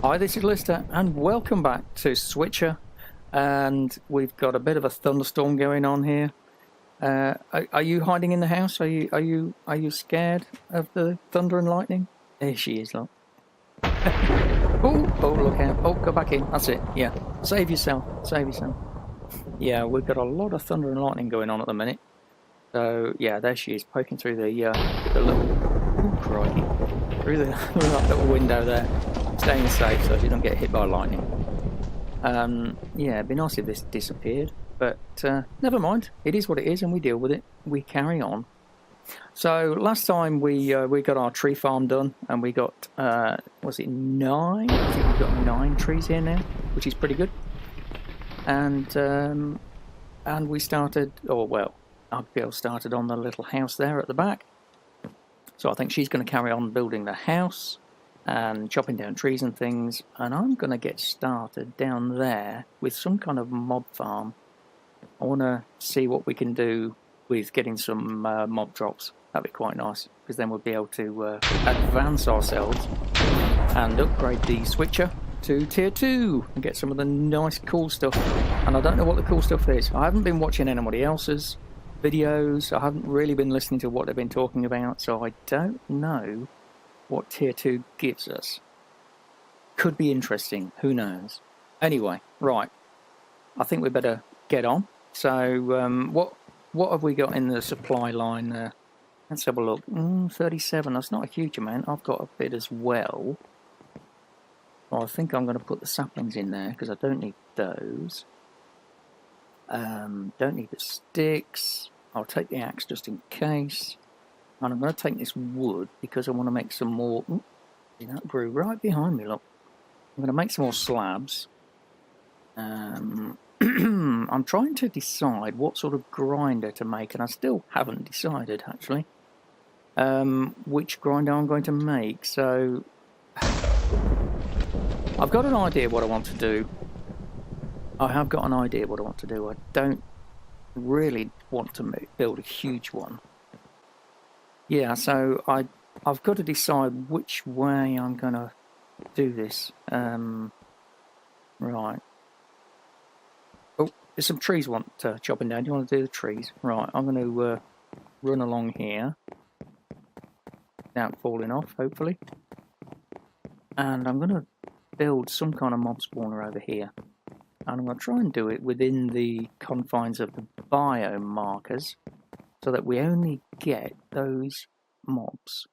Hi, this is Lister, and welcome back to Switcher. And we've got a bit of a thunderstorm going on here. Are you hiding in the house? Are you scared of the thunder and lightning? There she is, look. oh, look out! Oh, go back in. That's it. Yeah, save yourself. Save yourself. Yeah, we've got a lot of thunder and lightning going on at the minute. So yeah, there she is, poking through the little crikey, through the little window there. Staying safe so she don't get hit by lightning. Yeah, it'd be nice if this disappeared, but never mind. It is what it is, and we deal with it. We carry on. So last time we got our tree farm done, and we got was it 9? I think we've got 9 trees here now, which is pretty good. And we started, or well, NagaGirl started on the little house there at the back. So I think she's going to carry on building the house and chopping down trees and things, and I'm going to get started down there with some kind of mob farm. I want to see what we can do with getting some mob drops. That'd be quite nice, because then we'll be able to advance ourselves and upgrade the switcher to tier 2 and get some of the nice cool stuff. And I don't know what the cool stuff is. I haven't been watching anybody else's videos. I haven't really been listening to what they've been talking about, so I don't know what tier 2 gives us. Could be interesting, who knows. Anyway, right, I think we better get on. So what have we got in the supply line there? Let's have a look. 37, that's not a huge amount. I've got a bit as well. Well, I think I'm going to put the saplings in there because I don't need those. Don't need the sticks. I'll take the axe just in case. And I'm going to take this wood because I want to make some more. Ooh, that grew right behind me, look. I'm going to make some more slabs. I'm trying to decide what sort of grinder to make, and I still haven't decided, actually, which grinder I'm going to make. So I've got an idea what I want to do. I have got an idea what I want to do. I don't really want to build a huge one. Yeah, so I've got to decide which way I'm going to do this. Right. Oh, there's some trees want chopping down. Do you want to do the trees? Right, I'm going to run along here. Without falling off, hopefully. And I'm going to build some kind of mob spawner over here. And I'm going to try and do it within the confines of the biome markers, so that we only get those mobs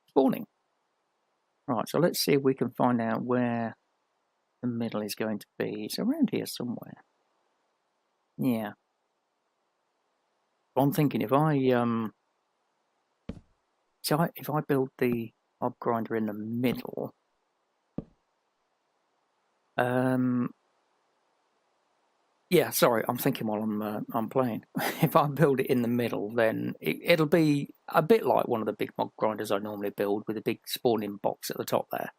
spawning. Right, so let's see if we can find out where the middle is going to be. It's around here somewhere. Yeah. I'm thinking if I build the mob grinder in the middle, yeah, sorry, I'm thinking while I'm playing. If I build it in the middle, then it'll be a bit like one of the big mob grinders I normally build, with a big spawning box at the top there.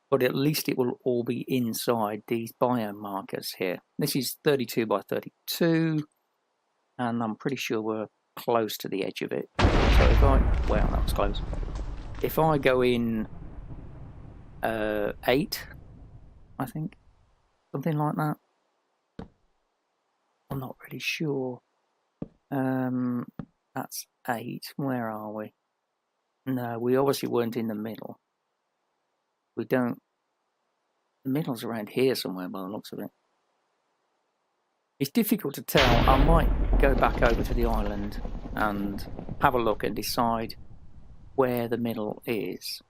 But at least it will all be inside these biome markers here. This is 32 by 32, and I'm pretty sure we're close to the edge of it. So if wow, that was close. If I go in 8, I think, something like that. I'm not really sure. That's 8. Where are we? No, we obviously weren't in the middle. We don't. The middle's around here somewhere by the looks of it. It's difficult to tell. I might go back over to the island and have a look and decide where the middle is.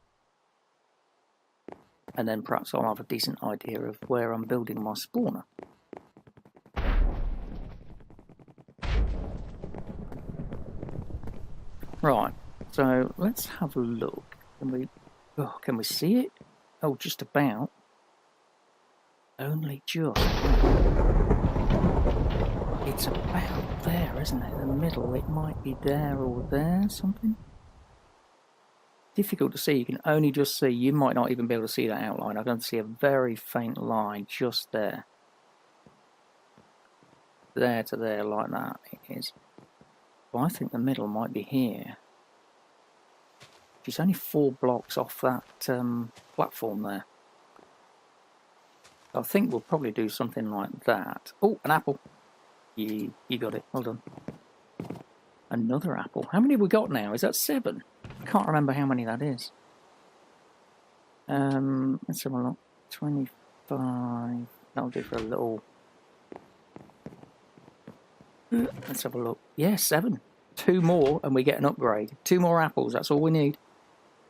And then perhaps I'll have a decent idea of where I'm building my spawner. Right, so let's have a look. Can we see it? Oh, just about. Only just. It's about there, isn't it? The middle. It might be there or there, something. Difficult to see. You can only just see. You might not even be able to see that outline. I can see a very faint line just there. There to there, like that. It is. Well, I think the middle might be here. It's only 4 blocks off that platform there. I think we'll probably do something like that. Oh, an apple. You got it. Well done. Another apple. How many have we got now? Is that 7? I can't remember how many that is. Let's have a look. 25. That'll do for a little. Let's have a look. Yeah, 7. 2 more and we get an upgrade. 2 more apples. That's all we need.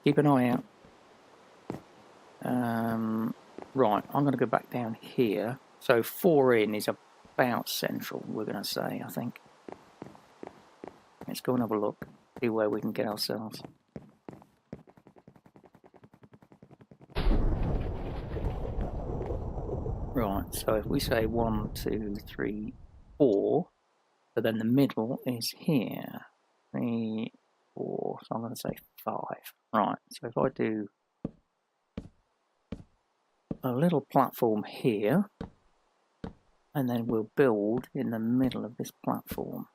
Keep an eye out. Right, I'm going to go back down here. So 4 in is about central, we're going to say, I think. Let's go and have a look. See where we can get ourselves. Right, so if we say 1, 2, 3, 4, but then the middle is here. 3, 4, so I'm going to say 5. Right, so if I do a little platform here, and then we'll build in the middle of this platform.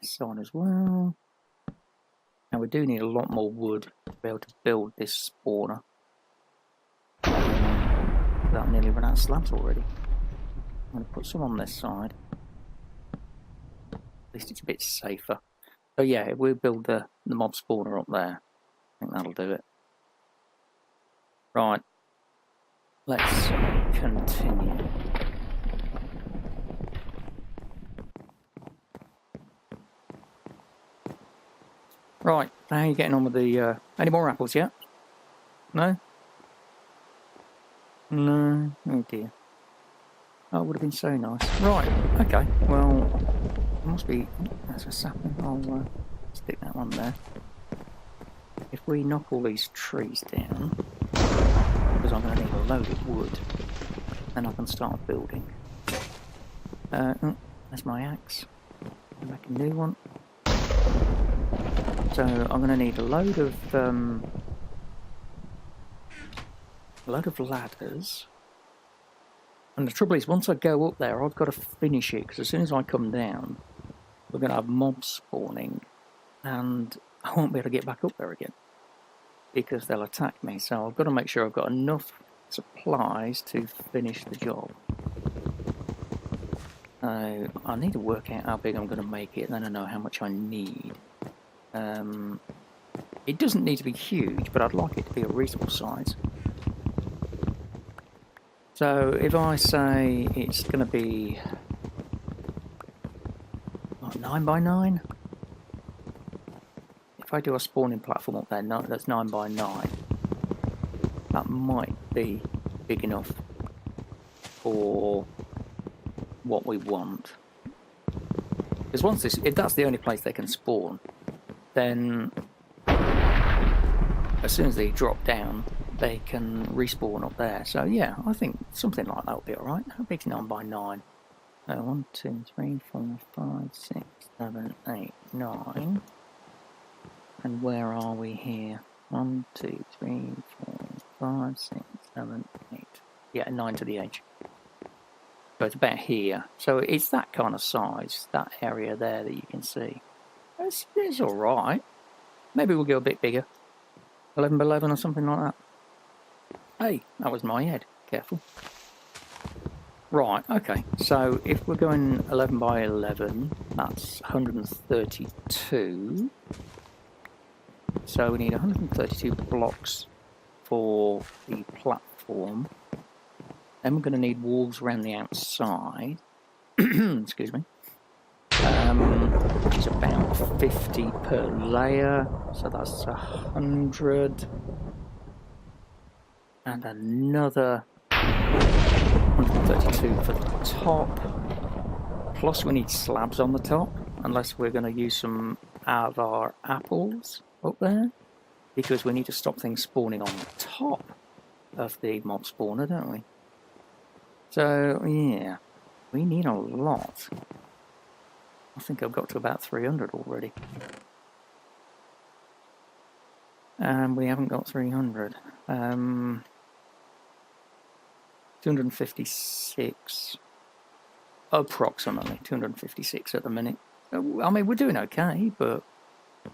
This side as well. Now we do need a lot more wood to be able to build this spawner. I've nearly run out of slabs already. I'm going to put some on this side. At least it's a bit safer. So yeah, we'll build the mob spawner up there. I think that'll do it. Right. Let's continue. Right, how are you getting on with the... any more apples yet? No? No? Oh dear. Oh, it would have been so nice. Right, okay, well... It must be... That's a sapling. I'll stick that one there. If we knock all these trees down... Because I'm going to need a load of wood. Then I can start building. That's my axe. Make a new one. So I'm going to need a load of ladders. And the trouble is, once I go up there, I've got to finish it, because as soon as I come down, we're going to have mobs spawning, and I won't be able to get back up there again, because they'll attack me. So I've got to make sure I've got enough supplies to finish the job. So I need to work out how big I'm going to make it, and then I know how much I need. It doesn't need to be huge, but I'd like it to be a reasonable size. So if I say it's going to be what, 9 by 9? If I do a spawning platform up there, that's 9 by 9. That might be big enough for what we want. Because once this, if that's the only place they can spawn, then as soon as they drop down, they can respawn up there. So yeah, I think something like that would be alright. How big's 9 by 9? 1, 2, 3, 4, 5, 6, 7, 8, 9. And where are we here? 1, 2, 3, 4, 5, 6, 7, 8. Yeah, 9 to the edge. So it's about here. So it's that kind of size, that area there that you can see. It's alright. Maybe we'll go a bit bigger. 11 by 11 or something like that. Hey, that was my head. Careful. Right, okay. So if we're going 11 by 11, that's 132. So we need 132 blocks for the platform. Then we're going to need walls around the outside. Excuse me. Which is about 50 per layer. So that's 100. And another 132 for the top. Plus we need slabs on the top. Unless we're going to use some of our apples up there. Because we need to stop things spawning on the top of the mob spawner, don't we? So, yeah. We need a lot. I think I've got to about 300 already. And we haven't got 300. 256. Approximately 256 at the minute. I mean, we're doing okay, but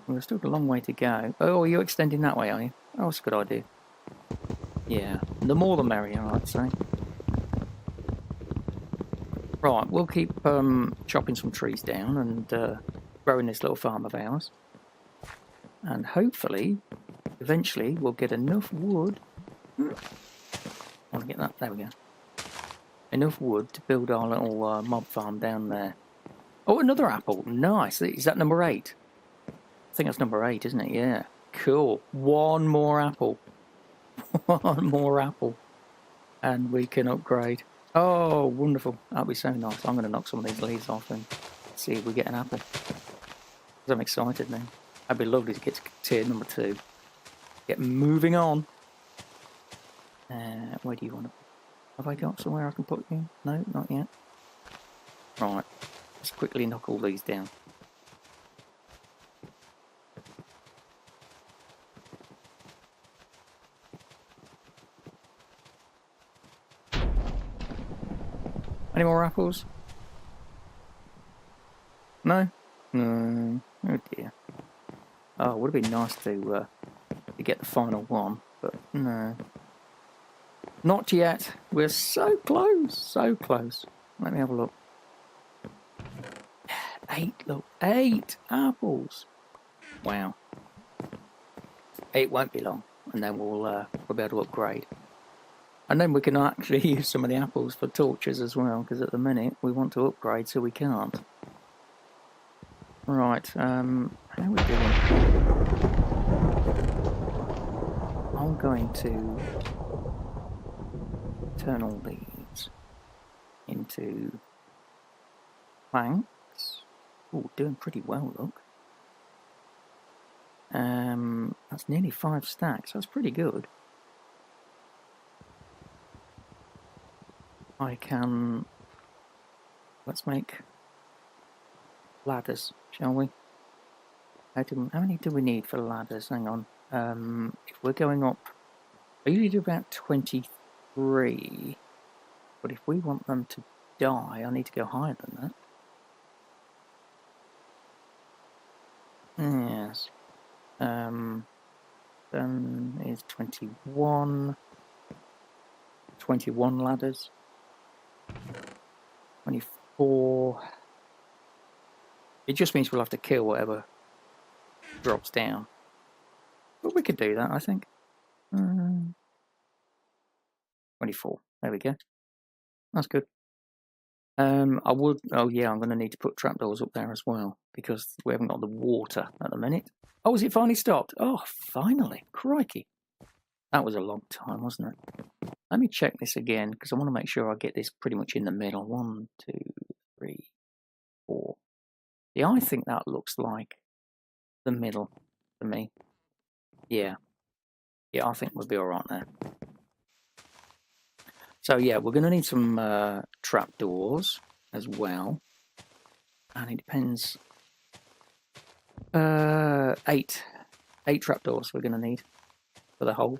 we've still got a long way to go. Oh, you're extending that way, are you? Oh, that's a good idea. Yeah, the more the merrier, I'd say. Right, we'll keep chopping some trees down and growing this little farm of ours. And hopefully, eventually, we'll get enough wood. I want to get that. There we go. Enough wood to build our little mob farm down there. Oh, another apple. Nice. Is that number 8? I think that's number 8, isn't it? Yeah. Cool. One more apple. One more apple. And we can upgrade. Oh, wonderful. That'll be so nice. I'm going to knock some of these leaves off and see if we get an apple. Because I'm excited now. That'd be lovely to get to tier number 2. Get moving on. Where do you want to... Have I got somewhere I can put you? No, not yet. Right. Let's quickly knock all these down. Any more apples? No? No. Oh dear. Oh, it would have been nice to get the final one, but no. Not yet. We're so close. So close. Let me have a look. 8, look. 8 apples. Wow. 8 won't be long, and then we'll be able to upgrade. And then we can actually use some of the apples for torches as well, because at the minute we want to upgrade, so we can't. Right, how are we doing? I'm going to turn all these into planks. Oh, doing pretty well, look. That's nearly 5 stacks, that's pretty good. I can... Let's make ladders, shall we? How many do we need for ladders? Hang on. If we're going up... I usually do about 23. But if we want them to die, I need to go higher than that. Yes. Then is 21. 21 ladders. 24. It just means we'll have to kill whatever drops down. But we could do that, I think. 24. There we go. That's good. I would... Oh, yeah, I'm going to need to put trapdoors up there as well, because we haven't got the water at the minute. Oh, has it finally stopped? Oh, finally. Crikey. That was a long time, wasn't it? Let me check this again, because I want to make sure I get this pretty much in the middle. 1, 2, 3, 4. Yeah, I think that looks like the middle for me. Yeah. Yeah, I think we'll be alright there. So yeah, we're going to need some trapdoors as well. And it depends. 8 trapdoors we're going to need for the hole.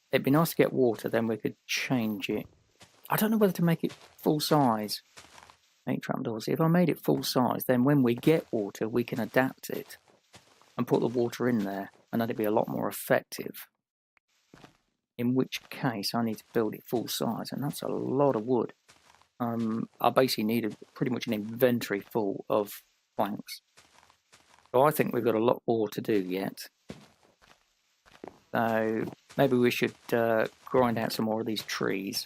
It'd be nice to get water, then we could change it. I don't know whether to make it full size. 8 trapdoors. If I made it full size, then when we get water, we can adapt it and put the water in there, and that'd be a lot more effective. In which case, I need to build it full size, and that's a lot of wood. I basically needed pretty much an inventory full of planks. So I think we've got a lot more to do yet. So maybe we should grind out some more of these trees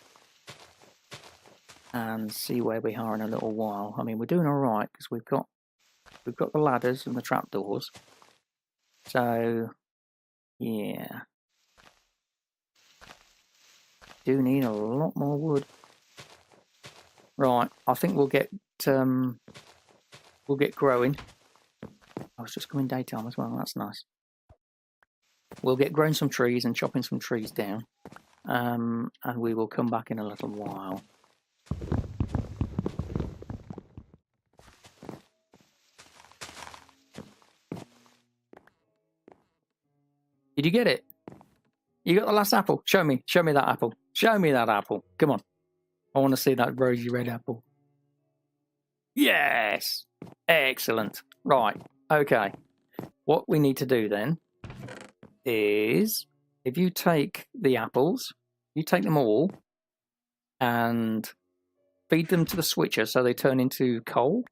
and see where we are in a little while. I mean, we're doing all right because we've got the ladders and the trapdoors. So yeah, do need a lot more wood. Right, I think we'll get growing. Oh, it's just coming daytime as well. That's nice. We'll get growing some trees and chopping some trees down, and we will come back in a little while. Did you get it? You got the last apple? Show me that apple. Show me that apple. Come on. I want to see that rosy red apple. Yes! Excellent. Right, okay. What we need to do then is if you take the apples, you take them all and feed them to the switcher so they turn into coal.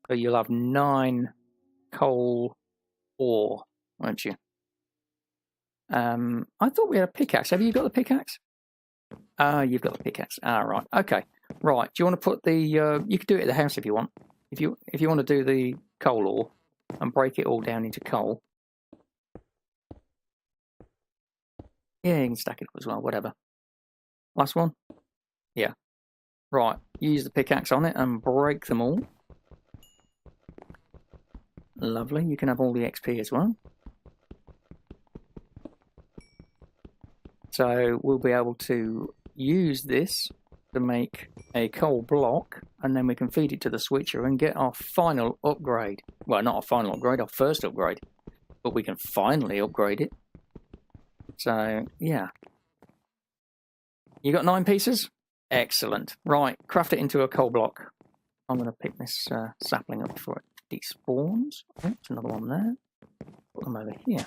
So you'll have 9 coal ore, won't you? I thought we had a pickaxe. Have you got the pickaxe? You've got the pickaxe. Right. Okay. Right. Do you want to put the? You could do it at the house if you want. If you want to do the coal ore and break it all down into coal. Yeah, you can stack it up as well. Whatever. Last one. Yeah. Right. Use the pickaxe on it and break them all. Lovely. You can have all the XP as well. So we'll be able to use this to make a coal block, and then we can feed it to the switcher and get our final upgrade. Well, not our final upgrade, our first upgrade. But we can finally upgrade it. So, yeah. You got 9 pieces? Excellent. Right, craft it into a coal block. I'm going to pick this sapling up before it despawns. Oh, there's another one there. Put them over here.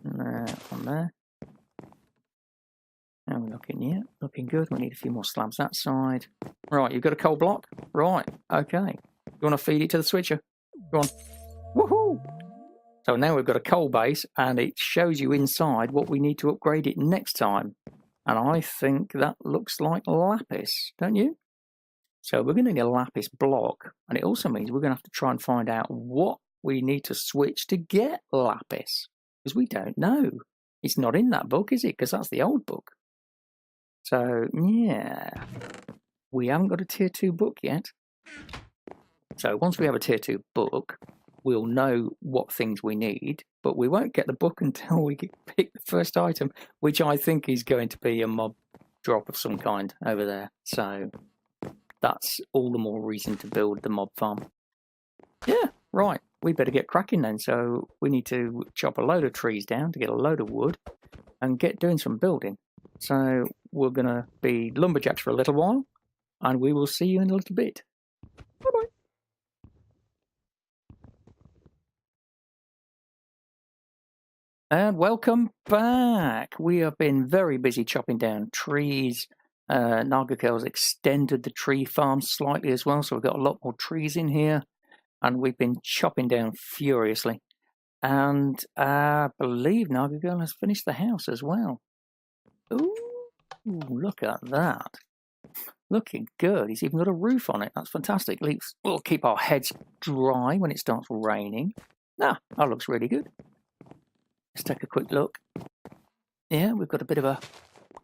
One there. How are we looking? Yeah, looking good. We need a few more slabs that side. Right, you've got a coal block? Right, okay. You want to feed it to the switcher? Go on. Woohoo! So now we've got a coal base, and it shows you inside what we need to upgrade it next time. And I think that looks like lapis, don't you? So we're going to need a lapis block, and it also means we're going to have to try and find out what we need to switch to get lapis, because we don't know. It's not in that book, is it? Because that's the old book. So, yeah, we haven't got a tier 2 book yet. So once we have a tier 2 book, we'll know what things we need, but we won't get the book until we pick the first item, which I think is going to be a mob drop of some kind over there. So that's all the more reason to build the mob farm. Yeah, right. We better get cracking then. So we need to chop a load of trees down to get a load of wood and get doing some building. So we're going to be lumberjacks for a little while, and we will see you in a little bit. Bye-bye. And welcome back. We have been very busy chopping down trees. NagaGirl's extended the tree farm slightly as well, so we've got a lot more trees in here, and we've been chopping down furiously. And I believe NagaGirl has finished the house as well. Ooh, look at that. Looking good. He's even got a roof on it. That's fantastic. We'll keep our heads dry when it starts raining. That looks really good. Let's take a quick look. Yeah, we've got a bit of a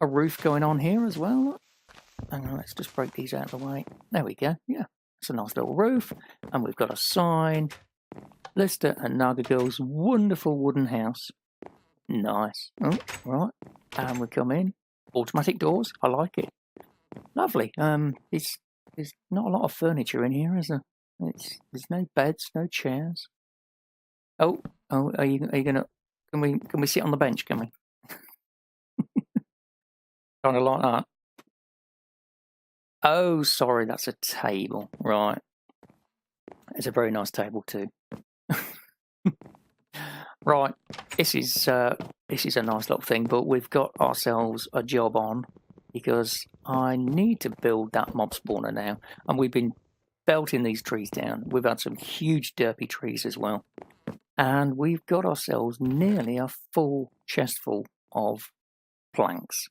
roof going on here as well. Hang on, let's just break these out of the way. There we go. Yeah, it's a nice little roof. And we've got a sign. Lister and NagaGirl's wonderful wooden house. Nice. Oh, right. And we come in. Automatic doors. I like it. Lovely. There's not a lot of furniture in here, is there? There's no beds, no chairs. Oh, are you gonna? Can we sit on the bench? Can we? Kind of like that. Oh, sorry, that's a table. Right. It's a very nice table too. Right. This is a nice little thing, but we've got ourselves a job on because I need to build that mob spawner now, and we've been belting these trees down. We've had some huge derpy trees as well, and we've got ourselves nearly a full chest full of planks.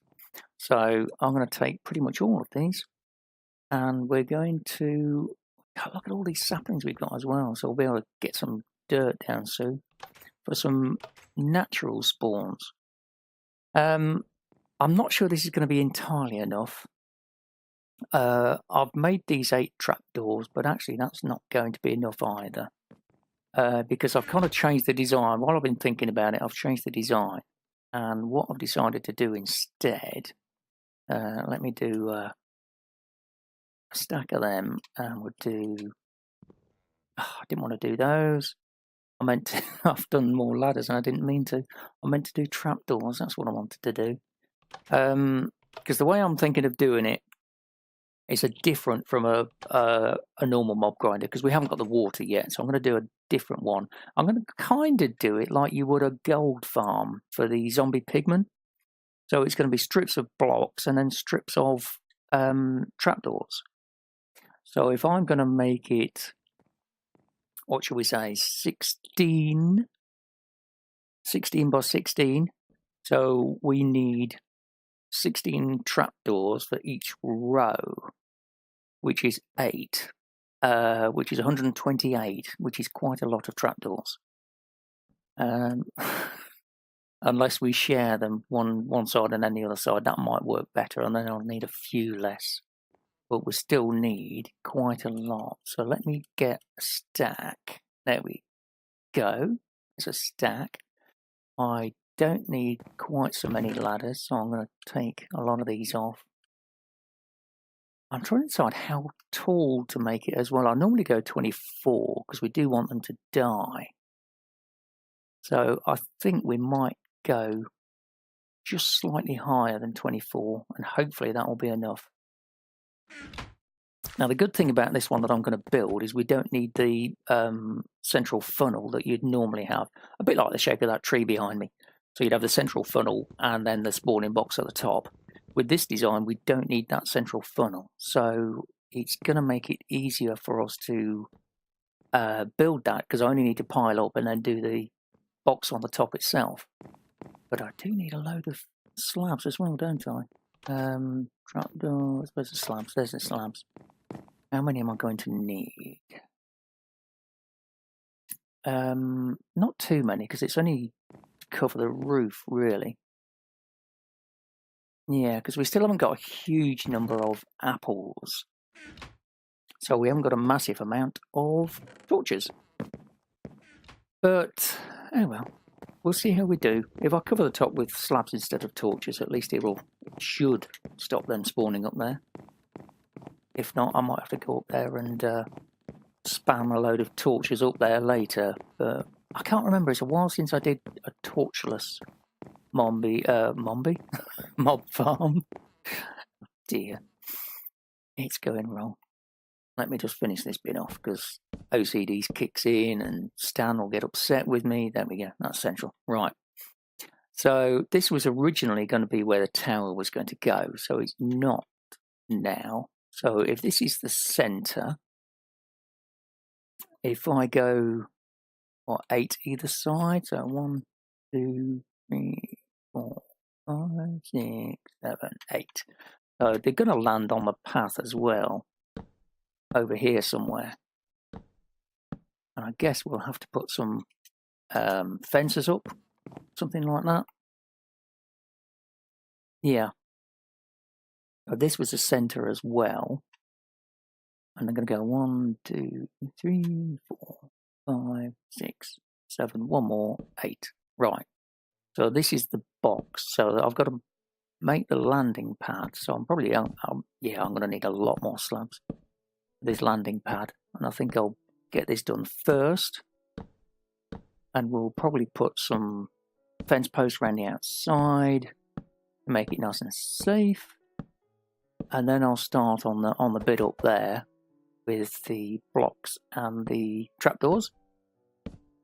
So I'm going to take pretty much all of these, and we're going to look at all these saplings we've got as well. So we'll be able to get some dirt down soon for some natural spawns. I'm not sure this is going to be entirely enough. I've made these 8 trapdoors, but actually that's not going to be enough either. Because I've kind of changed the design. While I've been thinking about it, I've changed the design. And what I've decided to do instead, let me do a stack of them, and we'll do... I didn't want to do those. I meant to... I've done more ladders and I didn't mean to. I meant to do trapdoors. That's what I wanted to do. Because the way I'm thinking of doing it is different from a normal mob grinder, because we haven't got the water yet. So I'm going to do a different one. I'm going to kind of do it like you would a gold farm for the zombie pigmen. So it's going to be strips of blocks and then strips of trapdoors. So if I'm going to make it, what shall we say, 16 by 16. So we need 16 trapdoors for each row, which is 8, which is 128, which is quite a lot of trapdoors. Unless we share them one side and then the other side, that might work better, and then I'll need a few less. But we still need quite a lot. So let me get a stack. There we go. It's a stack. I don't need quite so many ladders, so I'm going to take a lot of these off. I'm trying to decide how tall to make it as well. I normally go 24 because we do want them to die. So I think we might go just slightly higher than 24, and hopefully that will be enough. Now the good thing about this one that I'm going to build is we don't need the central funnel that you'd normally have, a bit like the shape of that tree behind me. So you'd have the central funnel and then the spawning box at the top. With this design we don't need that central funnel, so it's going to make it easier for us to build that, because I only need to pile up and then do the box on the top itself. But I do need a load of slabs as well, don't I? Trapdoors, where's the slabs? There's the slabs. How many am I going to need? Not too many, because it's only to cover the roof, really. Yeah, because we still haven't got a huge number of apples. So we haven't got a massive amount of torches. But, oh well. We'll see how we do. If I cover the top with slabs instead of torches, at least it should stop them spawning up there. If not, I might have to go up there and spam a load of torches up there later. But I can't remember. It's a while since I did a torchless mob farm. Dear, it's going wrong. Let me just finish this bit off, because OCD kicks in and Stan will get upset with me. There we go, that's central. Right. So this was originally going to be where the tower was going to go, so it's not now. So if this is the centre, if I go, 8 either side, so 1, 2, 3, 4, 5, 6, 7, 8. So they're going to land on the path as well, over here somewhere. And I guess we'll have to put some fences up, something like that. Yeah. So this was the centre as well. And I'm going to go 1, 2, 3, 4, 5, 6, 7, one more, 8. Right. So this is the box. So I've got to make the landing pad. So I'm probably, I'm going to need a lot more slabs for this landing pad. And I think I'll get this done first. And we'll probably put some fence posts around the outside to make it nice and safe. And then I'll start on the bit up there with the blocks and the trapdoors.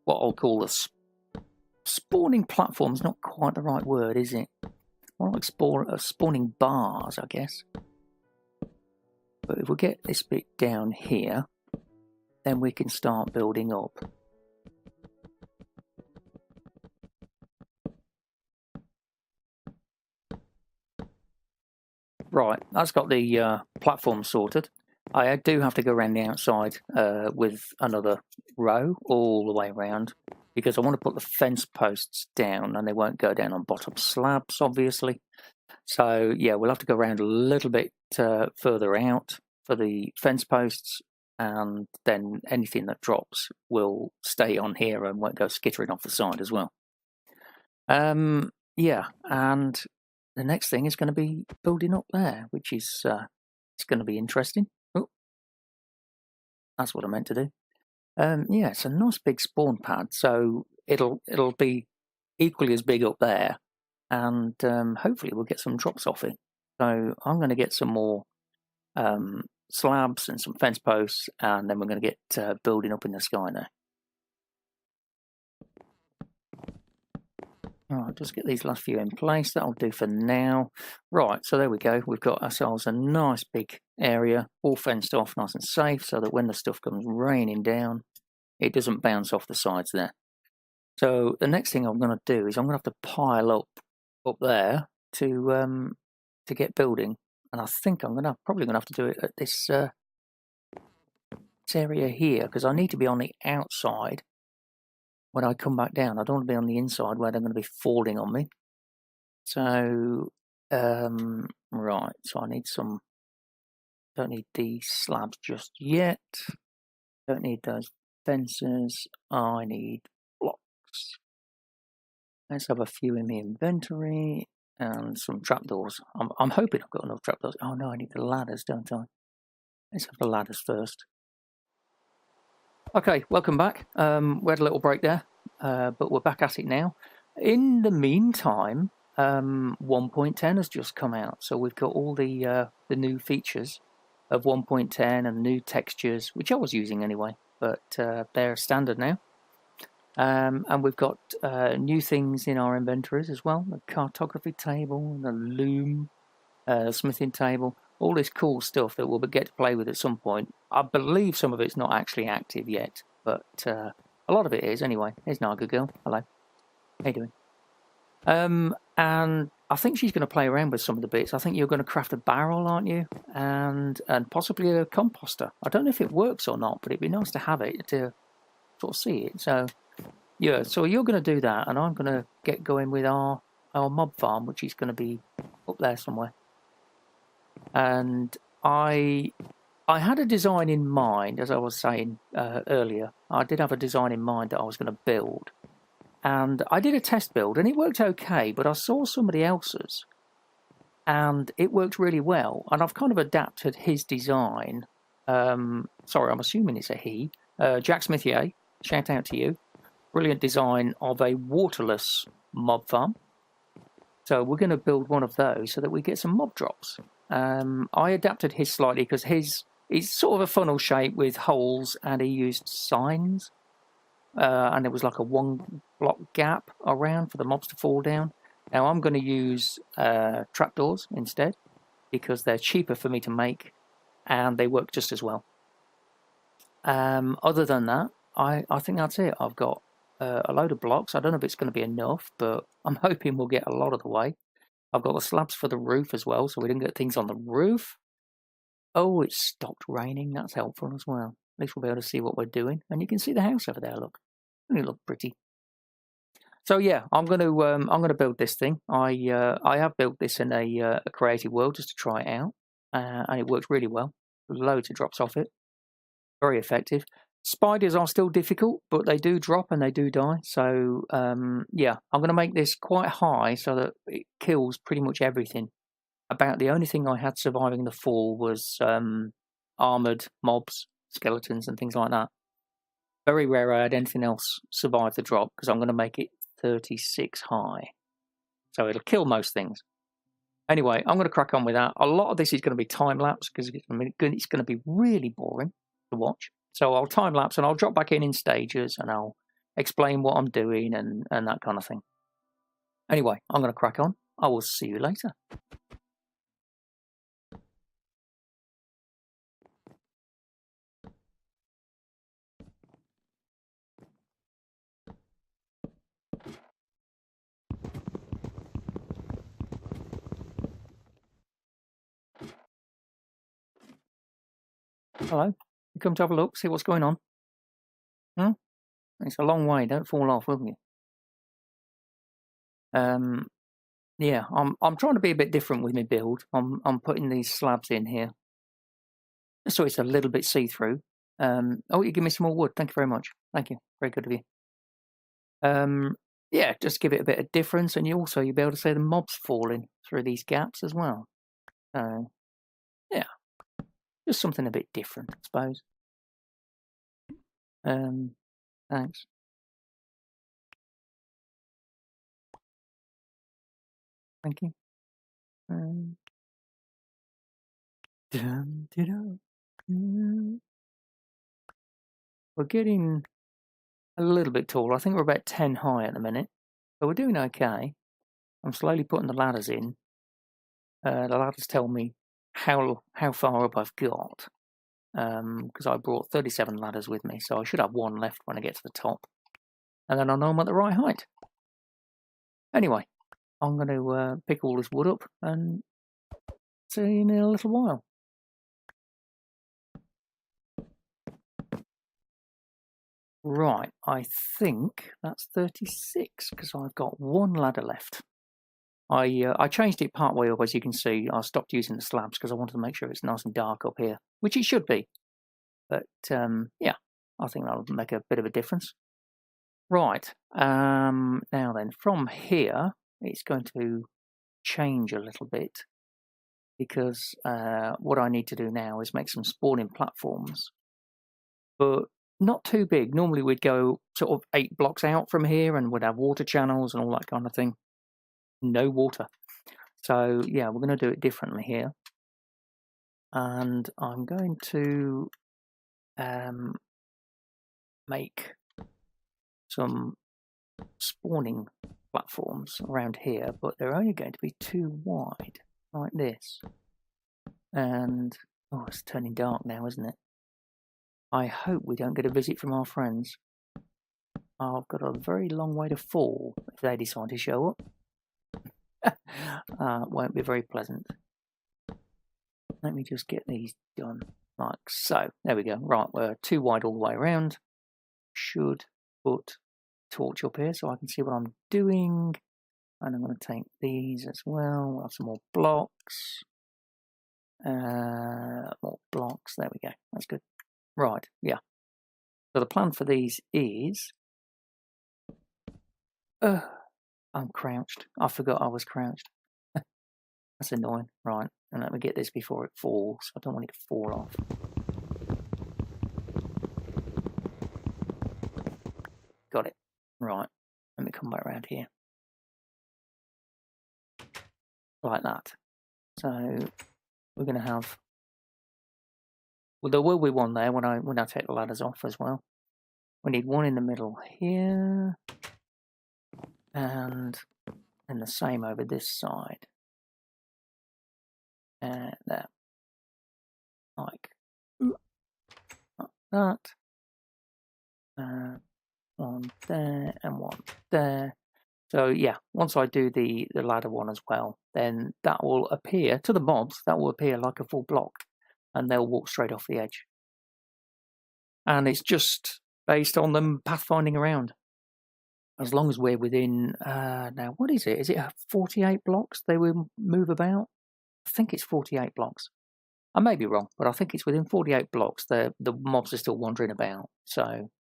What I'll call the spawning platform's not quite the right word, is it? More like spawning bars, I guess. But if we get this bit down here, then we can start building up. Right, that's got the platform sorted. I do have to go around the outside with another row all the way around, because I want to put the fence posts down and they won't go down on bottom slabs, obviously. So yeah, we'll have to go around a little bit further out for the fence posts, and then anything that drops will stay on here and won't go skittering off the side as well. Yeah, and the next thing is going to be building up there, which is it's going to be interesting. Oh, that's what I meant to do. Yeah, it's a nice big spawn pad, so it'll be equally as big up there, and hopefully we'll get some drops off it. So I'm going to get some more slabs and some fence posts, and then we're going to get building up in the sky now. Alright, just get these last few in place. That'll do for now. Right, so there we go. We've got ourselves a nice big area, all fenced off, nice and safe, so that when the stuff comes raining down, it doesn't bounce off the sides there. So the next thing I'm going to do is I'm going to have to pile up there to get building, and I think I'm probably going to have to do it at this area here, because I need to be on the outside when I come back down. I don't want to be on the inside where they're going to be falling on me. So right, so I need some. Don't need these slabs just yet. Don't need those fences. I need blocks. Let's have a few in the inventory and some trapdoors. I'm hoping I've got enough trapdoors. Oh no, I need the ladders, don't I? Let's have the ladders first. Okay, welcome back. We had a little break there, but we're back at it now. In the meantime, 1.10 has just come out, so we've got all the new features of 1.10 and new textures, which I was using anyway, but they're standard now. And we've got new things in our inventories as well: the cartography table, the loom, smithing table. All this cool stuff that we'll get to play with at some point. I believe some of it's not actually active yet, but a lot of it is anyway. Here's NagaGirl. Hello. How you doing? And I think she's going to play around with some of the bits. I think you're going to craft a barrel, aren't you? And possibly a composter. I don't know if it works or not, but it'd be nice to have it to sort of see it. So yeah, so you're going to do that, and I'm going to get going with our mob farm, which is going to be up there somewhere. And I had a design in mind, as I was saying earlier. I did have a design in mind that I was going to build, and I did a test build, and it worked okay. But I saw somebody else's, and it worked really well. And I've kind of adapted his design. Sorry, I'm assuming it's a he. Jack Smithier, shout out to you. Brilliant design of a waterless mob farm. So we're going to build one of those so that we get some mob drops. I adapted his slightly because his is sort of a funnel shape with holes, and he used signs, and there was like a 1 block gap around for the mobs to fall down. Now I'm going to use trapdoors instead because they're cheaper for me to make and they work just as well. Other than that, I think that's it. I've got a load of blocks. I don't know if it's going to be enough, but I'm hoping we'll get a lot of the way. I've got the slabs for the roof as well, so we didn't get things on the roof. Oh, it's stopped raining. That's helpful as well. At least we'll be able to see what we're doing. And you can see the house over there, look. Doesn't it look pretty? So yeah, I'm going to build this thing. I have built this in a creative world just to try it out, and it works really well. Loads of drops off it. Very effective. Spiders are still difficult, but they do drop and they do die. So yeah, I'm going to make this quite high so that it kills pretty much everything. About the only thing I had surviving the fall was armoured mobs, skeletons and things like that. Very rare I had anything else survive the drop because I'm going to make it 36 high. So it'll kill most things. Anyway, I'm going to crack on with that. A lot of this is going to be time-lapse because it's going to be really boring to watch. So I'll time-lapse and I'll drop back in stages and I'll explain what I'm doing and that kind of thing. Anyway, I'm going to crack on. I will see you later. Hello. You come to have a look, see what's going on? It's a long way. Don't fall off, will you? Yeah, I'm trying to be a bit different with my build. I'm putting these slabs in here, so it's a little bit see-through. Oh, you give me some more wood. Thank you very much. Thank you. Very good of you. Yeah, just give it a bit of difference, and you'll be able to see the mobs falling through these gaps as well. Yeah, just something a bit different, I suppose. Thanks. Thank you. We're getting a little bit taller. I think we're about 10 high at the minute. So we're doing okay. I'm slowly putting the ladders in. The ladders tell me how far up I've got. Because I brought 37 ladders with me, so I should have one left when I get to the top. And then I'll know I'm at the right height. Anyway, I'm going to pick all this wood up and see you in a little while. Right, I think that's 36 because I've got one ladder left. I changed it part way up, as you can see. I stopped using the slabs because I wanted to make sure it's nice and dark up here, which it should be. But yeah, I think that'll make a bit of a difference. Right, now then, from here, it's going to change a little bit because what I need to do now is make some spawning platforms, but not too big. Normally we'd go sort of 8 blocks out from here and we'd have water channels and all that kind of thing. No water. So yeah, we're going to do it differently here. And I'm going to make some spawning platforms around here, but they're only going to be 2 wide, like this. And oh, it's turning dark now, isn't it? I hope we don't get a visit from our friends. I've got a very long way to fall if they decide to show up. Won't be very pleasant. Let me just get these done like so. There we go. Right, we're 2 wide all the way around. Should put torch up here so I can see what I'm doing. And I'm going to take these as well. We'll have some more blocks. More blocks. There we go. That's good. Right, yeah. So the plan for these is... I'm crouched. I forgot I was crouched. That's annoying. Right, and let me get this before it falls. I don't want it to fall off. Got it. Right, let me come back around here. Like that. So we're going to have... Well, there will be one there when I take the ladders off as well. We need one in the middle here. And the same over this side. And there. Like that. One there and one there. So yeah, once I do the ladder one as well, then that will appear to the mobs, that will appear like a full block. And they'll walk straight off the edge. And it's just based on them pathfinding around. As long as we're within, now what is it? Is it 48 blocks they will move about? I think it's 48 blocks. I may be wrong, but I think it's within 48 blocks. The mobs are still wandering about. So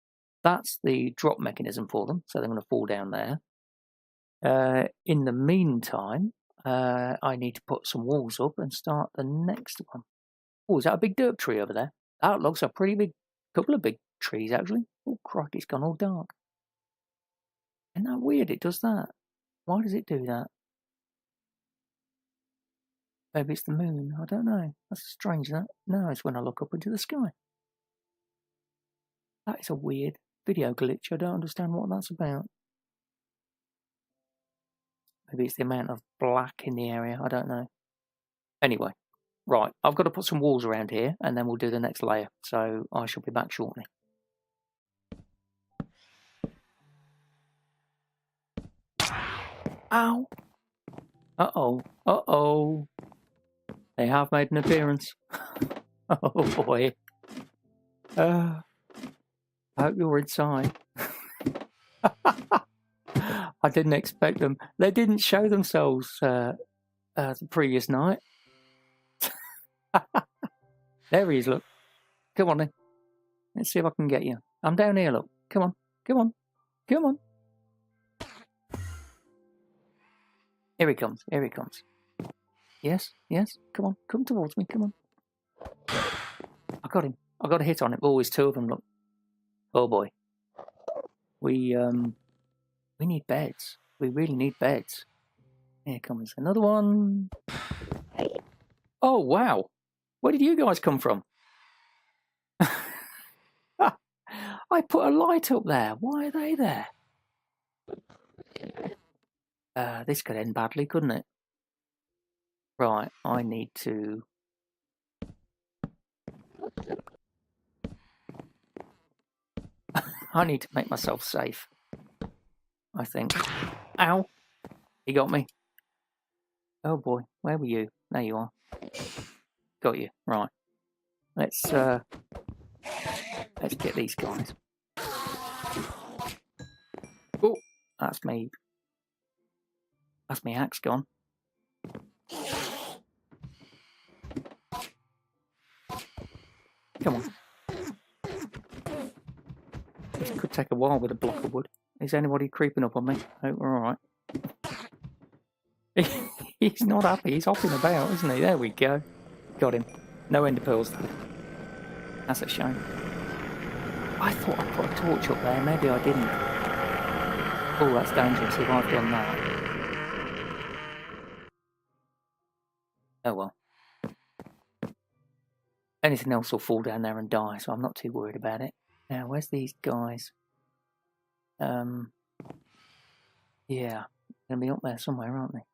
that's the drop mechanism for them. So they're going to fall down there. In the meantime, I need to put some walls up and start the next one. Oh, is that a big dirt tree over there? That looks a pretty big, couple of big trees actually. Oh, crikey, it's gone all dark. Isn't that weird? It does that. Why does it do that? Maybe it's the moon. I don't know. That's strange, that. No, it's when I look up into the sky. That is a weird video glitch. I don't understand what that's about. Maybe it's the amount of black in the area. I don't know. Anyway. Right, I've got to put some walls around here, and then we'll do the next layer. So I shall be back shortly. Ow! Uh-oh. Uh-oh. They have made an appearance. Oh, boy. I hope you're inside. I didn't expect them. They didn't show themselves the previous night. There he is, look. Come on then. Let's see if I can get you. I'm down here, look. Come on. Come on. Come on. Here he comes. Here he comes. Yes. Yes. Come on. Come towards me. Come on. I got him. I got a hit on him. Always 2 of them, look. Oh boy. We need beds. We really need beds. Here comes another one. Oh wow. Where did you guys come from? I put a light up there. Why are they there? This could end badly, couldn't it? Right, I need to... I need to make myself safe, I think. Ow! He got me. Oh boy, where were you? There you are. Got you. Right. Let's get these guys. Oh, that's me. That's my axe gone. Come on. This could take a while with a block of wood. Is anybody creeping up on me? Oh, we're alright. He's not happy. He's hopping about, isn't he? There we go. Got him. No ender pearls. That's a shame. I thought I put a torch up there. Maybe I didn't. Oh, that's dangerous if I've done that. Oh well. Anything else will fall down there and die, so I'm not too worried about it. Now, where's these guys? Yeah, they're gonna be up there somewhere, aren't they?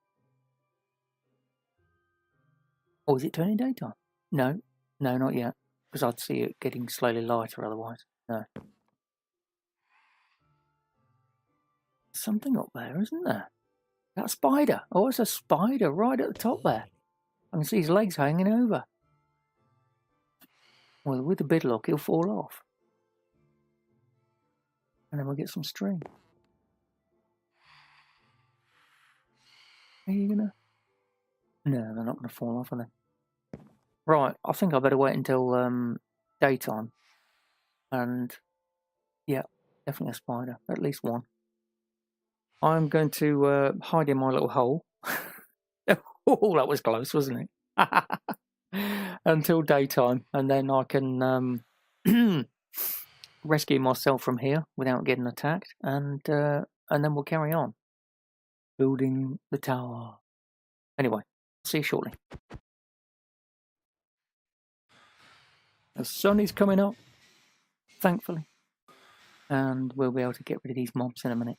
Oh, is it turning daytime? No, not yet, because I'd see it getting slowly lighter otherwise. No. Something up there, isn't there? That spider. Oh, it's a spider right at the top there. I can see his legs hanging over. Well, with a bit of luck, he'll fall off. And then we'll get some string. Are you gonna... No, they're not gonna fall off, are they? Right, I think I better wait until daytime. And yeah, definitely a spider, at least one. I'm going to hide in my little hole. Oh, that was close, wasn't it? Until daytime, and then I can rescue myself from here without getting attacked, and then we'll carry on building the tower. Anyway, see you shortly. The sun is coming up, thankfully, and we'll be able to get rid of these mobs in a minute.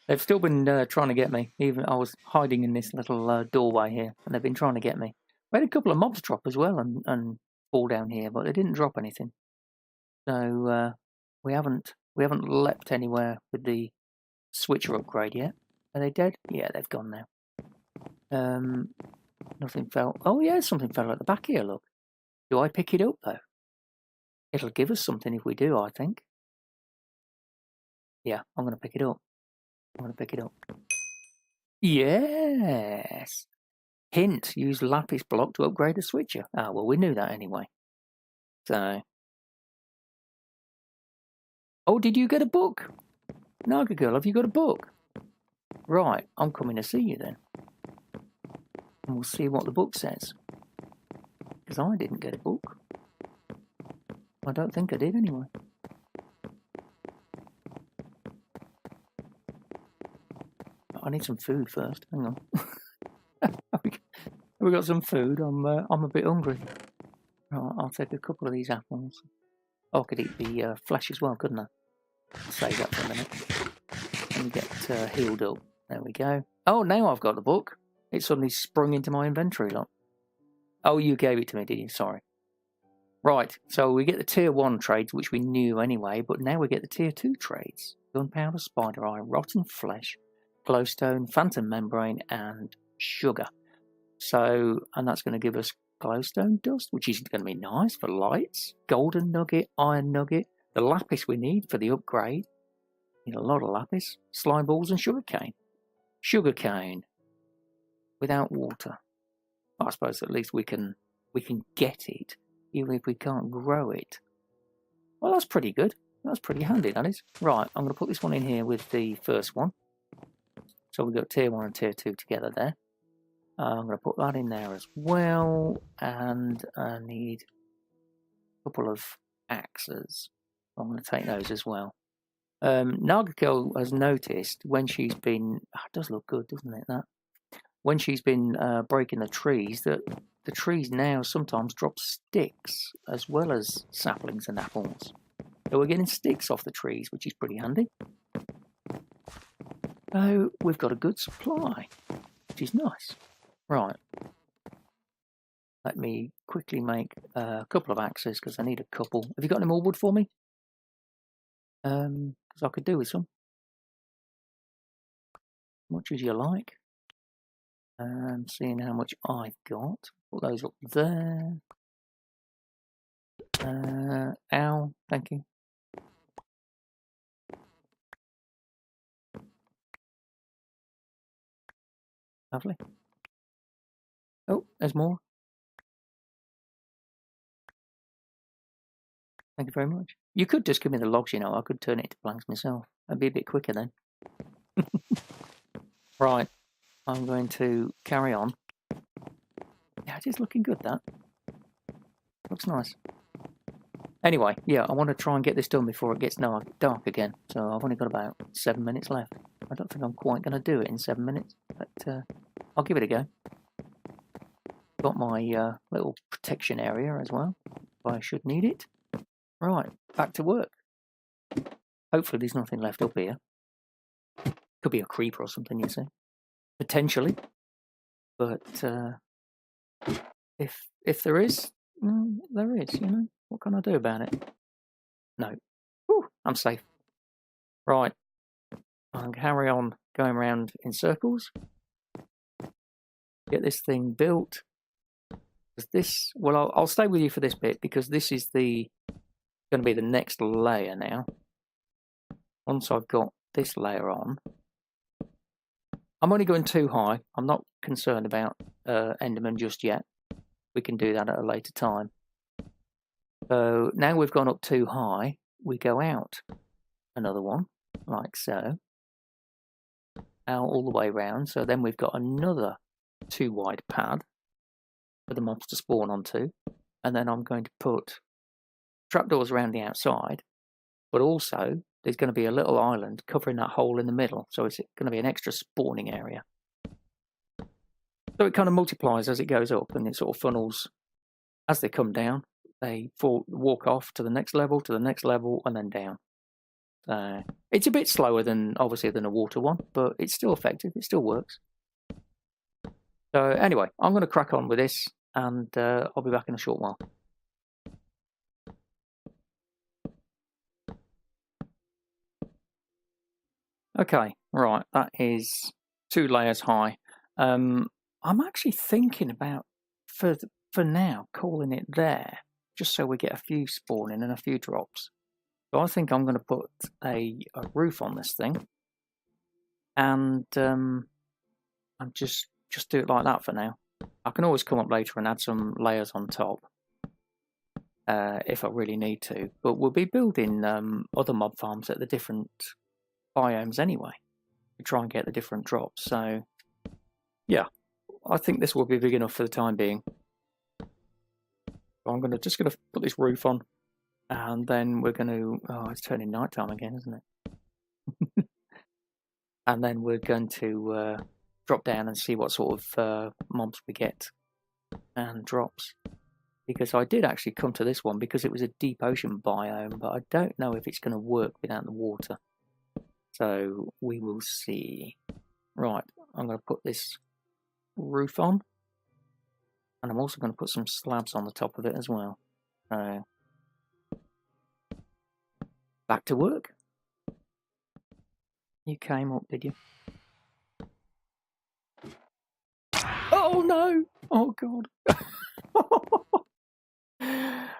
They've still been trying to get me. Even I was hiding in this little doorway here, and they've been trying to get me. We had a couple of mobs drop as well and fall down here, but they didn't drop anything. So we haven't leapt anywhere with the switcher upgrade yet. Are they dead? Yeah, they've gone now. Nothing fell. Oh yeah, something fell at the back here. Look. Do I pick it up though? It'll give us something if we do, I think. Yeah, I'm going to pick it up. Yes. Hint, use lapis block to upgrade a switcher. Ah, well, we knew that anyway. So. Oh, did you get a book? NagaGirl, have you got a book? Right, I'm coming to see you then. And we'll see what the book says. Because I didn't get a book. I don't think I did anyway. I need some food first. Hang on. Have we got some food? I'm a bit hungry. Right, I'll take a couple of these apples. Oh, I could eat the flesh as well, couldn't I? I'll save that for a minute. Let me get healed up. There we go. Oh, now I've got the book. It suddenly sprung into my inventory, look. Oh, you gave it to me, did you? Sorry. Right, so we get the tier 1 trades, which we knew anyway, but now we get the tier 2 trades. Gunpowder, spider eye, rotten flesh, glowstone, phantom membrane, and sugar. So, and that's going to give us glowstone dust, which is going to be nice for lights, golden nugget, iron nugget, the lapis we need for the upgrade. Need a lot of lapis, slime balls, and sugarcane. Sugarcane without water. I suppose at least we can get it, even if we can't grow it. Well, that's pretty good. That's pretty handy, that is. Right, I'm going to put this one in here with the first one. So we've got tier 1 and tier 2 together there. I'm going to put that in there as well. And I need a couple of axes. I'm going to take those as well. NagaGirl has noticed when she's been... Oh, it does look good, doesn't it, that? When she's been breaking the trees, that the trees now sometimes drop sticks as well as saplings and apples. So we're getting sticks off the trees, which is pretty handy. So we've got a good supply, which is nice. Right. Let me quickly make a couple of axes because I need a couple. Have you got any more wood for me? Because I could do with some. Much as you like. Seeing how much I've got. Put those up there. Ow, thank you. Lovely. Oh, there's more. Thank you very much. You could just give me the logs, you know. I could turn it into planks myself. That'd be a bit quicker then. Right. I'm going to carry on. Yeah, it is looking good, that. Looks nice. Anyway, yeah, I want to try and get this done before it gets dark again. So I've only got about 7 minutes left. I don't think I'm quite going to do it in 7 minutes, but I'll give it a go. Got my little protection area as well, if I should need it. Right, back to work. Hopefully there's nothing left up here. Could be a creeper or something, you see. Potentially. But if there is, there is, you know. What can I do about it? No. Whew, I'm safe. Right. I'll carry on going around in circles. Get this thing built. This, well, I'll stay with you for this bit because this is going to be the next layer now. Once I've got this layer on, I'm only going too high. I'm not concerned about Enderman just yet. We can do that at a later time. So now we've gone up too high, we go out another one, like so. Out all the way round. So then we've got another 2 wide pad for the mobs to spawn onto. And then I'm going to put trapdoors around the outside, but also there's going to be a little island covering that hole in the middle. So it's going to be an extra spawning area. So it kind of multiplies as it goes up and it sort of funnels as they come down. They walk off to the next level, and then down. So it's a bit slower than a water one, but it's still effective. It still works. So anyway, I'm going to crack on with this, and I'll be back in a short while. Okay, right, that is 2 layers high. I'm actually thinking about, for now, calling it there, just so we get a few spawning and a few drops. So I think I'm going to put a roof on this thing, and I'm just do it like that for now. I can always come up later and add some layers on top if I really need to. But we'll be building other mob farms at the different biomes anyway to try and get the different drops. So yeah, I think this will be big enough for the time being. So I'm just gonna put this roof on, and then we're going to. Oh, it's turning nighttime again, isn't it? And then we're going to drop down and see what sort of mobs we get and drops. Because I did actually come to this one because it was a deep ocean biome, but I don't know if it's going to work without the water. So we will see. Right, I'm going to put this roof on. And I'm also going to put some slabs on the top of it as well. Back to work. You came up, did you? Oh no! Oh god!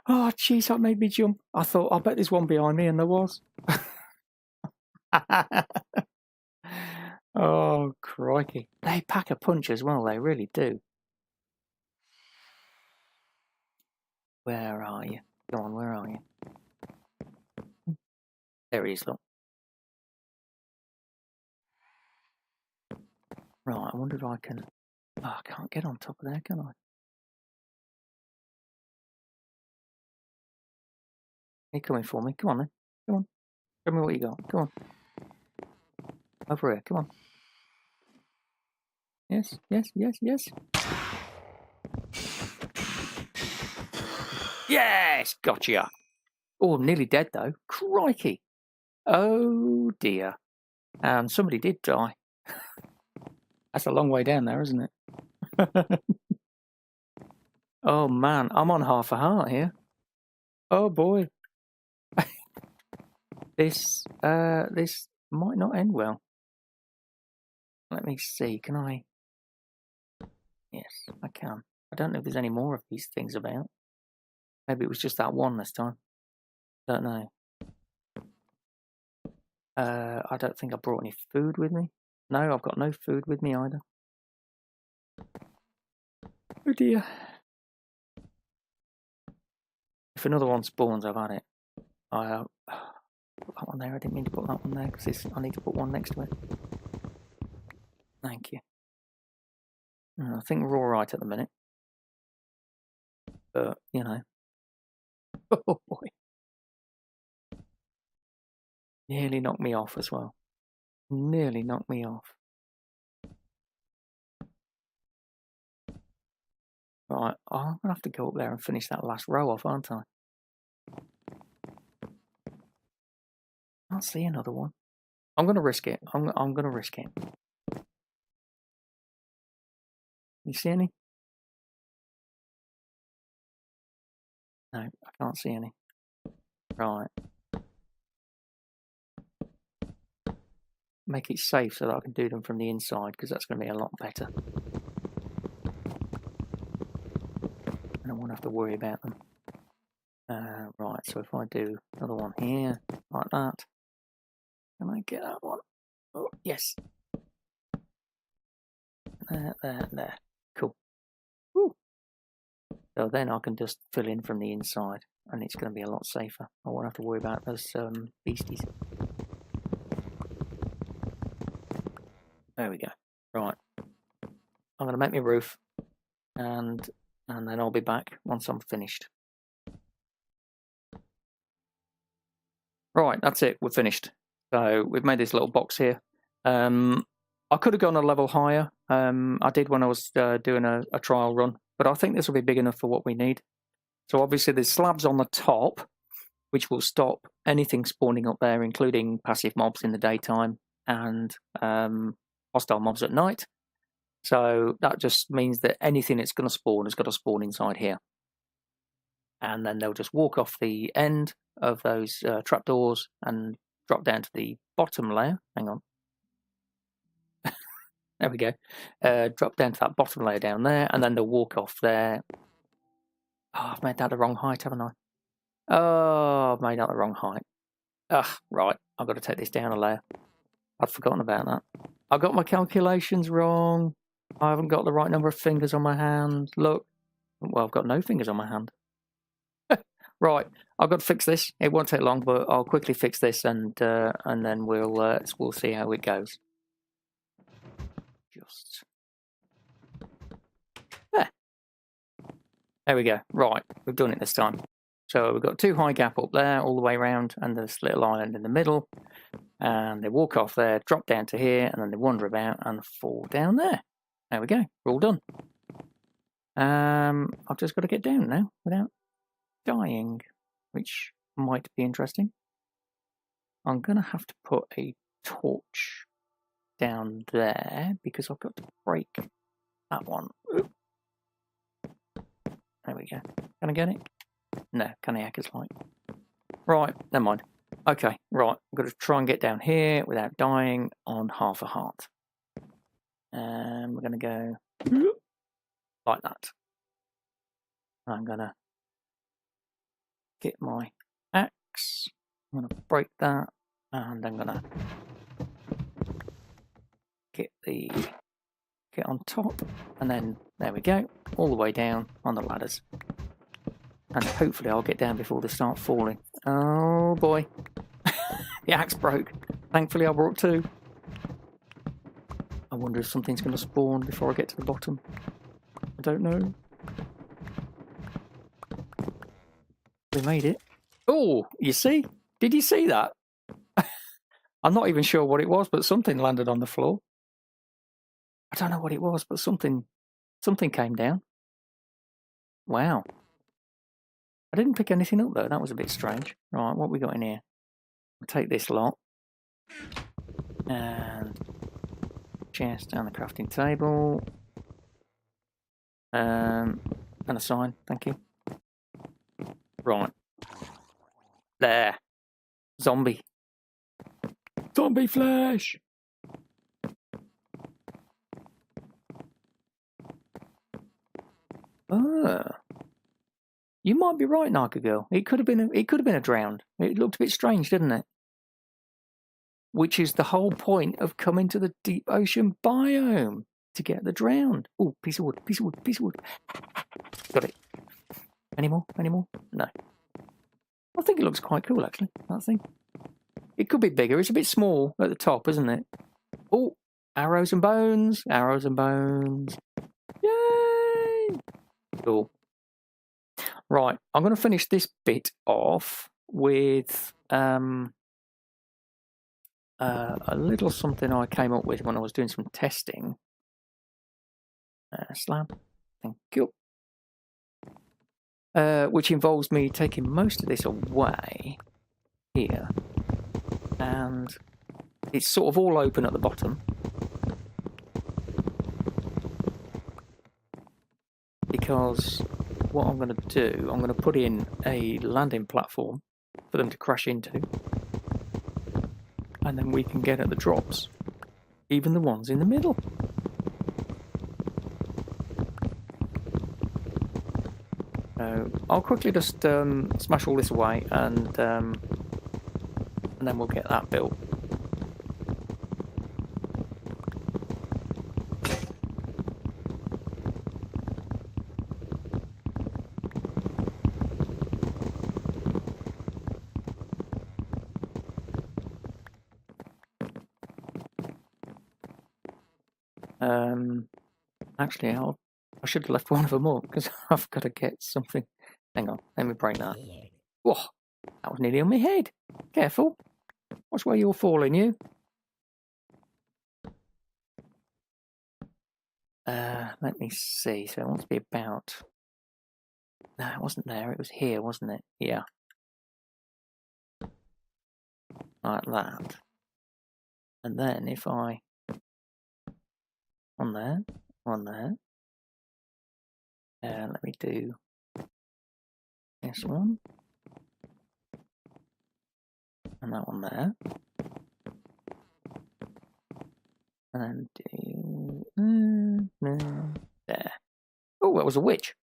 Oh jeez, that made me jump. I thought, I bet there's one behind me, and there was. Oh crikey! They pack a punch as well. They really do. Where are you? Go on, where are you? There he is, look. Right, I wonder if I can... Oh, I can't get on top of there, can I? Are you coming for me? Come on then. Come on. Show me what you got. Come on. Over here, come on. Yes, yes, yes, yes. Yes! Gotcha! Oh, I'm nearly dead though. Crikey! Oh dear. And somebody did die. That's a long way down there, isn't it? Oh man, I'm on half a heart here. Oh boy. This might not end well. Let me see, can I? Yes, I can. I don't know if there's any more of these things about. Maybe it was just that one this time. Don't know. I don't think I brought any food with me. No, I've got no food with me either. Oh dear. If another one spawns, I've had it. I put that one there. I didn't mean to put that one there because I need to put one next to it. Thank you. I think we're all right at the minute. But, you know. Oh boy. Nearly knocked me off as well. Nearly knocked me off. Right, I'm going to have to go up there and finish that last row off, aren't I? Can't see another one. I'm going to risk it. I'm going to risk it. You see any? No, I can't see any. Right. Make it safe so that I can do them from the inside, because that's going to be a lot better. I don't want to have to worry about them. Right, so if I do another one here, like that, can I get that one? Oh, yes. There. Cool. Woo. So then I can just fill in from the inside, and it's going to be a lot safer. I won't have to worry about those beasties. There we go. Right. I'm going to make my roof, and then I'll be back once I'm finished. Right, that's it. We're finished. So we've made this little box here. I could have gone a level higher. I did when I was doing a trial run, but I think this will be big enough for what we need. So obviously there's slabs on the top, which will stop anything spawning up there, including passive mobs in the daytime and hostile mobs at night. So that just means that anything that's going to spawn has got to spawn inside here. And then they'll just walk off the end of those trapdoors and drop down to the bottom layer. Hang on. There we go. Drop down to that bottom layer down there, and then they'll walk off there. Oh, I've made that the wrong height, haven't I? Oh, I've made that the wrong height. Right. I've got to take this down a layer. I'd forgotten about that. I got my calculations wrong. I haven't got the right number of fingers on my hand. Look. Well, I've got no fingers on my hand. Right. I've got to fix this. It won't take long, but I'll quickly fix this, and then we'll see how it goes. Just there we go. Right, we've done it this time. So we've got 2 high gap up there all the way around, and this little island in the middle, and they walk off there, drop down to here, and then they wander about and fall down there. There we go. We're all done. I've just got to get down now without dying, which might be interesting. I'm gonna have to put a torch down there because I've got to break that one. Oop. There we go. Can I get it? No, can I hacker's light? Right, never mind. Okay, right. I'm going to try and get down here without dying on half a heart. And we're going to go like that. I'm going to get my axe. I'm going to break that, and I'm going to get on top, and then there we go, all the way down on the ladders, and hopefully I'll get down before they start falling. Oh boy. The axe broke. Thankfully I brought 2. I wonder if something's going to spawn before I get to the bottom. I don't know. We made it. Oh, you see? Did you see that? I'm not even sure what it was, but something landed on the floor. I don't know what it was, but something came down. Wow. I didn't pick anything up though. That was a bit strange. Right, what we got in here? We'll take this lot. And chest and a crafting table. And a sign, thank you. Right. There. Zombie. Zombie flesh! You might be right, NagaGirl. It could have been a drowned. It looked a bit strange, didn't it? Which is the whole point of coming to the deep ocean biome, to get the drowned. Oh, piece of wood, piece of wood, piece of wood. Got it. Any more? Any more? No. I think it looks quite cool, actually, that thing. It could be bigger. It's a bit small at the top, isn't it? Oh, arrows and bones. Arrows and bones. Yay! Cool. Right, I'm going to finish this bit off with a little something I came up with when I was doing some testing. Slab. Thank you. Which involves me taking most of this away here, and it's sort of all open at the bottom because what I'm going to do, I'm going to put in a landing platform for them to crash into, and then we can get at the drops, even the ones in the middle. I'll quickly just smash all this away, and then we'll get that built. Actually, I should have left one of them up because I've got to get something. Hang on, let me break that. Whoa, that was nearly on my head. Careful. Watch where you're falling, you. Let me see. So it wants to be about... No, it wasn't there. It was here, wasn't it? Yeah. Like that. And then if I... On there. On there. Let me do this one. And that one there. And then do there. Oh, that was a witch.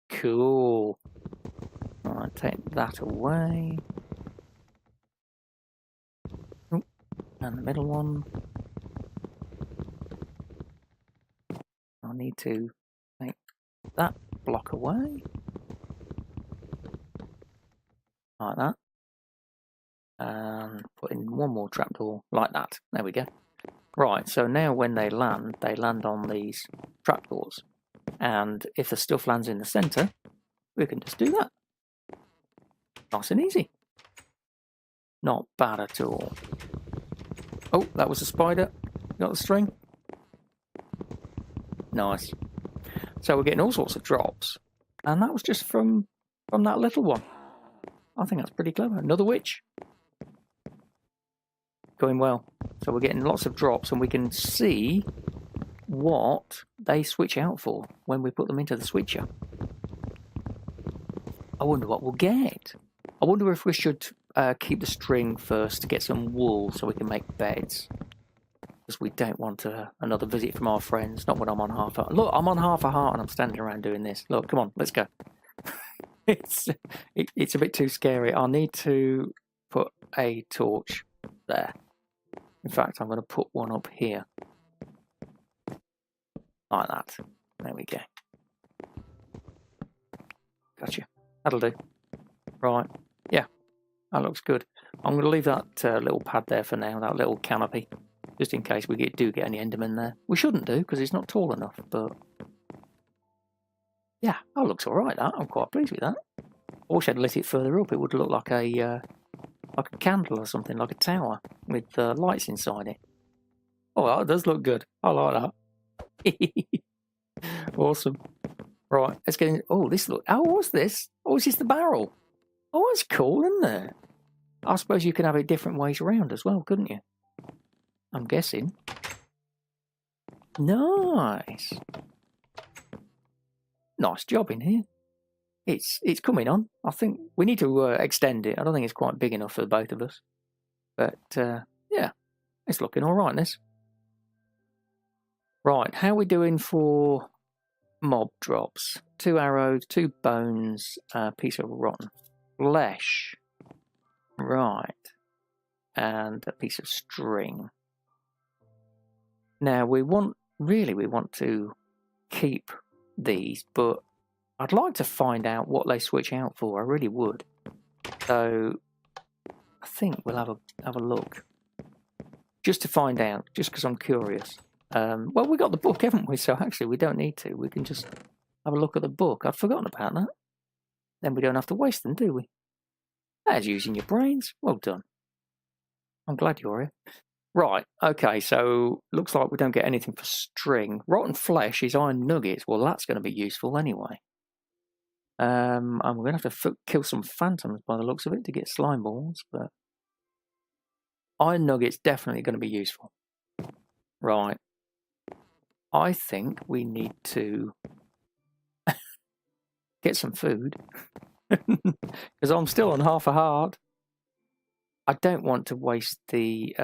Cool. Alright, take that away. Oh, and the middle one. I need to make that block away. Like that. And put in one more trapdoor like that. There we go. Right, so now when they land on these trapdoors. And if the stuff lands in the centre, we can just do that. Nice and easy. Not bad at all. Oh, that was a spider. Got the string. Nice. So we're getting all sorts of drops. And that was just from that little one. I think that's pretty clever. Another witch. Going well. So we're getting lots of drops and we can see what they switch out for when we put them into the switcher. I wonder what we'll get. I wonder if we should keep the string first to get some wool so we can make beds. Because we don't want another visit from our friends. Not when I'm on half a heart. Look, I'm on half a heart and I'm standing around doing this. Look, come on, let's go. It's a bit too scary. I need to put a torch there. In fact, I'm going to put one up here. Like that. There we go. Gotcha. That'll do. Right. Yeah. That looks good. I'm going to leave that little pad there for now, that little canopy. Just in case we do get any Endermen there. We shouldn't do, because it's not tall enough, but... Yeah, that looks alright, that. I'm quite pleased with that. I wish I'd lit it further up. It would look like a candle or something, like a tower, with lights inside it. Oh, that does look good. I like that. Awesome. Right, let's get in. Oh, this look. Oh, what's this? Oh, is this the barrel? Oh, that's cool, isn't it? I suppose you can have it different ways around as well, couldn't you? I'm guessing. Nice. Nice job in here. It's coming on. I think we need to extend it. I don't think it's quite big enough for the both of us. But, yeah, it's looking all right, this. Right, how are we doing for mob drops? 2 arrows, 2 bones, a piece of rotten flesh. Right. And a piece of string. Now, we want to keep these, but I'd like to find out what they switch out for. I really would. So I think we'll have a look, just to find out, just because I'm curious. Well, we got the book, haven't we? So actually, we don't need to. We can just have a look at the book. I'd forgotten about that. Then we don't have to waste them, do we? That's using your brains. Well done. I'm glad you're here. Right, okay, so looks like we don't get anything for string. Rotten flesh is iron nuggets. Well, that's going to be useful anyway. I'm going to have to kill some phantoms by the looks of it to get slime balls, but iron nuggets definitely going to be useful. Right. I think we need to get some food because I'm still on half a heart. I don't want to waste the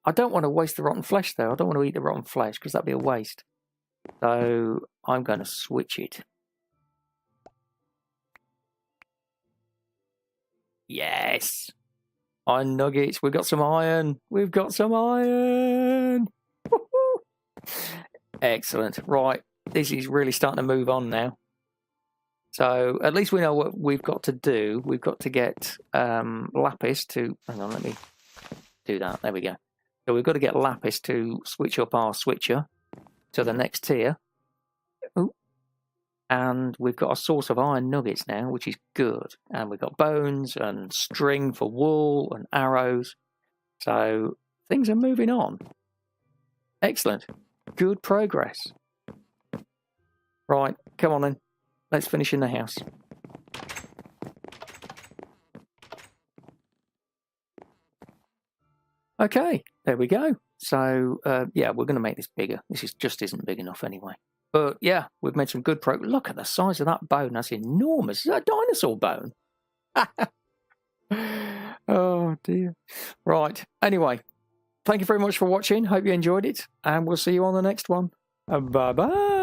I don't want to waste the rotten flesh, though. I don't want to eat the rotten flesh because that'd be a waste. So I'm going to switch it. Yes! Iron nuggets. We've got some iron. We've got some iron. Excellent. Right. This is really starting to move on now. So at least we know what we've got to do. We've got to get lapis to... Hang on, let me do that. There we go. So we've got to get lapis to switch up our switcher to the next tier. Ooh. And we've got a source of iron nuggets now, which is good. And we've got bones and string for wool and arrows. So things are moving on. Excellent. Good progress. Right, come on then. Let's finish in the house. Okay, there we go. So, yeah, we're going to make this bigger. This just isn't big enough anyway. But, yeah, we've made some good progress. Look at the size of that bone. That's enormous. Is that a dinosaur bone? Oh, dear. Right. Anyway, thank you very much for watching. Hope you enjoyed it. And we'll see you on the next one. Bye-bye.